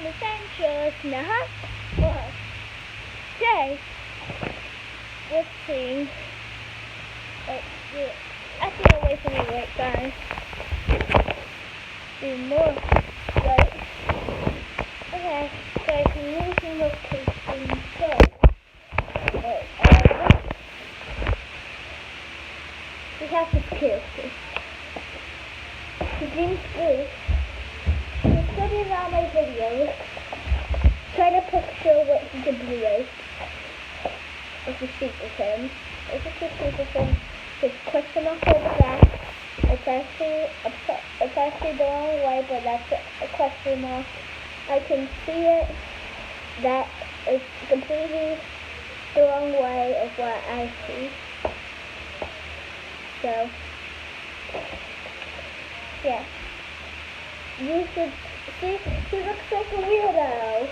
and adventures. Now, today we're seeing. Actually, away from me, right, guys? Do more, right? Okay, so if you're using location, so. We have this character. His name's Goof. He's studying all my videos, trying to picture what he could be like. If you speak with him. If you speak with him, his question mark on the back. It's actually the wrong way, but that's a question mark. I can see it. That is completely the wrong way of what I see. So, yeah. You should see, he looks like a weirdo.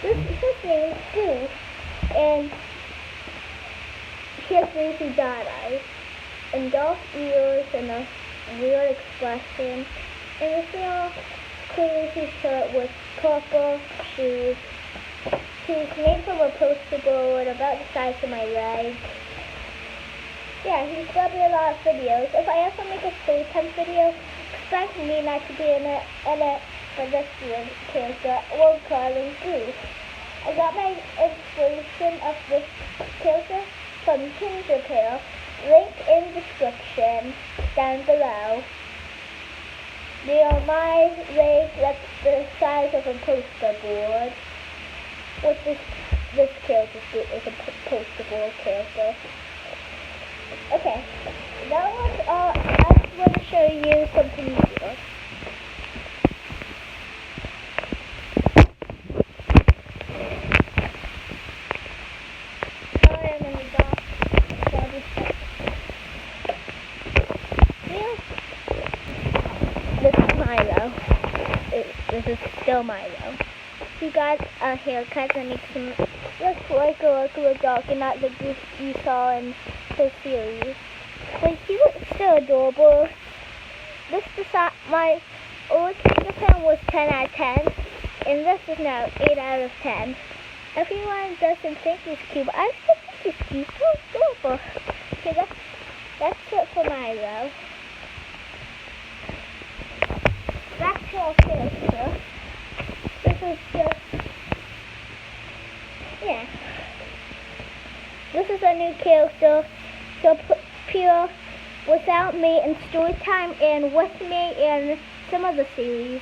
His name is Goof, and he has lazy dot eyes, and dark ears, and a weird expression, and this little crazy shirt with purple shoes. He's made from a poster board about the size of my leg. Yeah, he's gonna be a lot of videos. If I ever make a story time video, expect me not to be in it for this year's character. We'll call him Goof. I got my inspiration of this character from Ginger Pill. Link in description down below. They are my legs that's the size of a poster board. What this character is a poster board character. Okay, that was all. I just want to show you something new. Sorry, I'm in the dark. This is Milo. This is still Milo. He got a haircut and makes him look like a regular dog and not the Goof you saw in the series. But he looks so adorable. My old Japan was 10 out of 10, and this is now 8 out of 10. Everyone doesn't think he's cute, but I still think he's cute. So adorable. Okay, that's it for Milo. Back to our character. This is just, yeah. This is a new character. So appear without me in story time and with me in some of the series.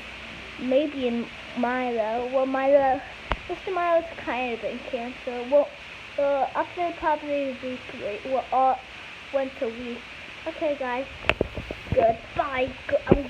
Maybe in Milo. Well, Mr. Milo's kind of in cancer. Well, after probably a week, once a week. Okay, guys. Goodbye. I'm